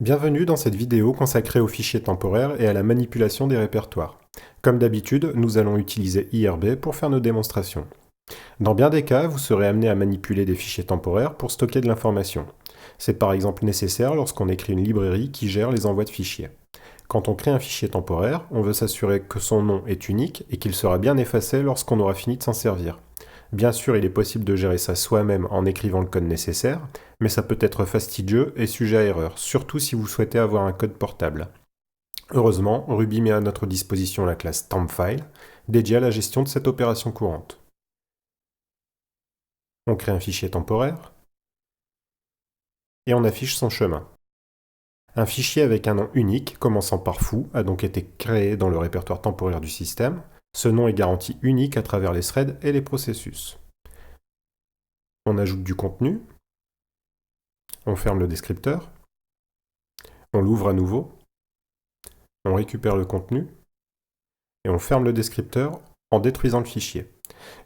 Bienvenue dans cette vidéo consacrée aux fichiers temporaires et à la manipulation des répertoires. Comme d'habitude, nous allons utiliser IRB pour faire nos démonstrations. Dans bien des cas, vous serez amené à manipuler des fichiers temporaires pour stocker de l'information. C'est par exemple nécessaire lorsqu'on écrit une librairie qui gère les envois de fichiers. Quand on crée un fichier temporaire, on veut s'assurer que son nom est unique et qu'il sera bien effacé lorsqu'on aura fini de s'en servir. Bien sûr, il est possible de gérer ça soi-même en écrivant le code nécessaire, mais ça peut être fastidieux et sujet à erreur, surtout si vous souhaitez avoir un code portable. Heureusement, Ruby met à notre disposition la classe TempFile, dédiée à la gestion de cette opération courante. On crée un fichier temporaire et on affiche son chemin. Un fichier avec un nom unique, commençant par foo, a donc été créé dans le répertoire temporaire du système. Ce nom est garanti unique à travers les threads et les processus. On ajoute du contenu, on ferme le descripteur, on l'ouvre à nouveau, on récupère le contenu, et on ferme le descripteur en détruisant le fichier.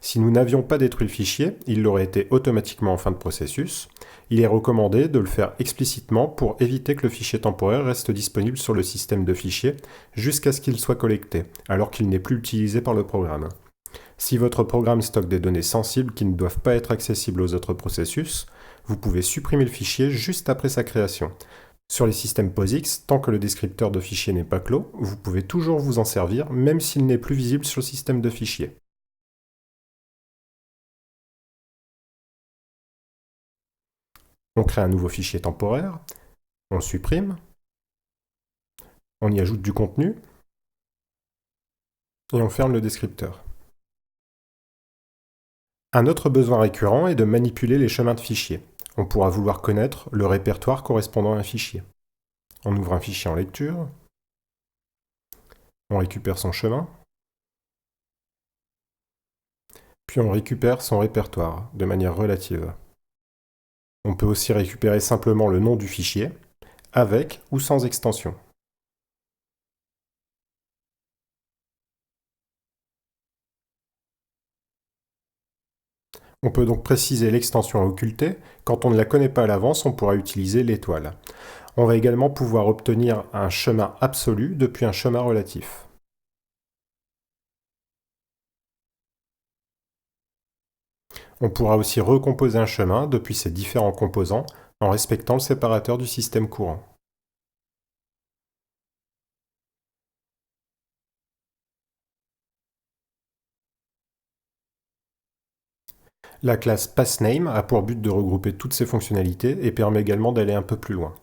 Si nous n'avions pas détruit le fichier, il l'aurait été automatiquement en fin de processus. Il est recommandé de le faire explicitement pour éviter que le fichier temporaire reste disponible sur le système de fichiers jusqu'à ce qu'il soit collecté, alors qu'il n'est plus utilisé par le programme. Si votre programme stocke des données sensibles qui ne doivent pas être accessibles aux autres processus, vous pouvez supprimer le fichier juste après sa création. Sur les systèmes POSIX, tant que le descripteur de fichier n'est pas clos, vous pouvez toujours vous en servir, même s'il n'est plus visible sur le système de fichier. On crée un nouveau fichier temporaire, on le supprime, on y ajoute du contenu, et on ferme le descripteur. Un autre besoin récurrent est de manipuler les chemins de fichiers. On pourra vouloir connaître le répertoire correspondant à un fichier. On ouvre un fichier en lecture, on récupère son chemin, puis on récupère son répertoire de manière relative. On peut aussi récupérer simplement le nom du fichier, avec ou sans extension. On peut donc préciser l'extension à occulter. Quand on ne la connaît pas à l'avance, on pourra utiliser l'étoile. On va également pouvoir obtenir un chemin absolu depuis un chemin relatif. On pourra aussi recomposer un chemin depuis ses différents composants en respectant le séparateur du système courant. La classe PassName a pour but de regrouper toutes ces fonctionnalités et permet également d'aller un peu plus loin.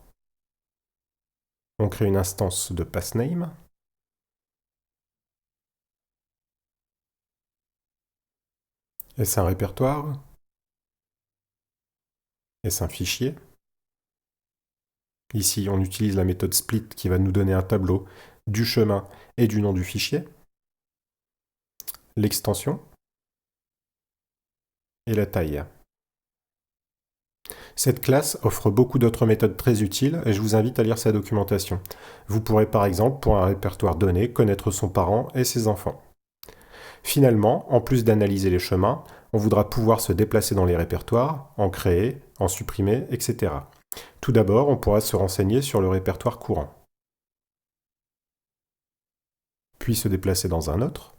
On crée une instance de PassName. Est-ce un répertoire? Est-ce un fichier? Ici, on utilise la méthode split qui va nous donner un tableau du chemin et du nom du fichier, l'extension et la taille. Cette classe offre beaucoup d'autres méthodes très utiles et je vous invite à lire sa documentation. Vous pourrez par exemple, pour un répertoire donné, connaître son parent et ses enfants. Finalement, en plus d'analyser les chemins, on voudra pouvoir se déplacer dans les répertoires, en créer, en supprimer, etc. Tout d'abord, on pourra se renseigner sur le répertoire courant, puis se déplacer dans un autre,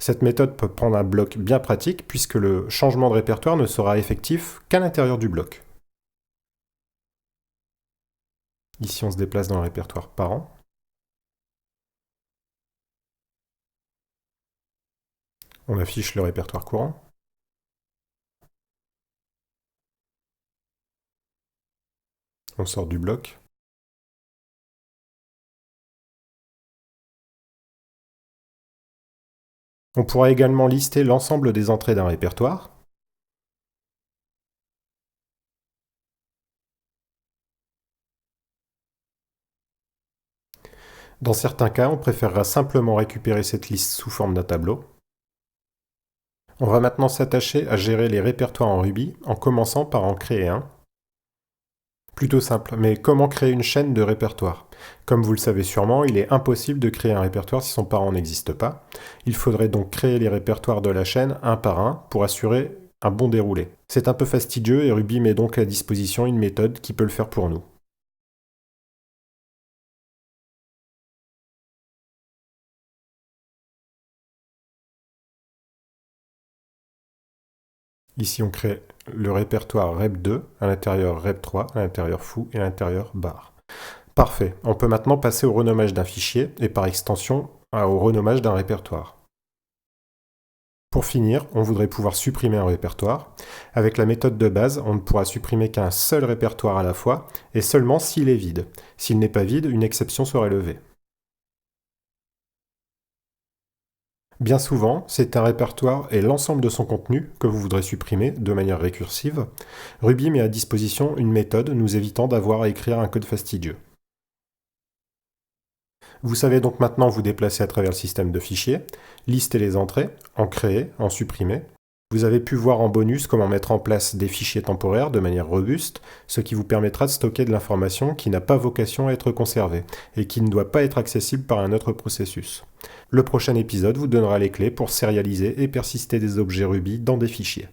Cette méthode peut prendre un bloc bien pratique puisque le changement de répertoire ne sera effectif qu'à l'intérieur du bloc. Ici, on se déplace dans le répertoire parent. On affiche le répertoire courant. On sort du bloc. On pourra également lister l'ensemble des entrées d'un répertoire. Dans certains cas, on préférera simplement récupérer cette liste sous forme d'un tableau. On va maintenant s'attacher à gérer les répertoires en Ruby en commençant par en créer un. Plutôt simple, mais comment créer une chaîne de répertoire? Comme vous le savez sûrement, il est impossible de créer un répertoire si son parent n'existe pas. Il faudrait donc créer les répertoires de la chaîne un par un pour assurer un bon déroulé. C'est un peu fastidieux et Ruby met donc à disposition une méthode qui peut le faire pour nous. Ici, on crée le répertoire rep2, à l'intérieur rep3, à l'intérieur foo et à l'intérieur bar. Parfait. On peut maintenant passer au renommage d'un fichier et par extension au renommage d'un répertoire. Pour finir, on voudrait pouvoir supprimer un répertoire. Avec la méthode de base, on ne pourra supprimer qu'un seul répertoire à la fois et seulement s'il est vide. S'il n'est pas vide, une exception sera levée. Bien souvent, c'est un répertoire et l'ensemble de son contenu que vous voudrez supprimer de manière récursive. Ruby met à disposition une méthode nous évitant d'avoir à écrire un code fastidieux. Vous savez donc maintenant vous déplacer à travers le système de fichiers, lister les entrées, en créer, en supprimer. Vous avez pu voir en bonus comment mettre en place des fichiers temporaires de manière robuste, ce qui vous permettra de stocker de l'information qui n'a pas vocation à être conservée et qui ne doit pas être accessible par un autre processus. Le prochain épisode vous donnera les clés pour sérialiser et persister des objets Ruby dans des fichiers.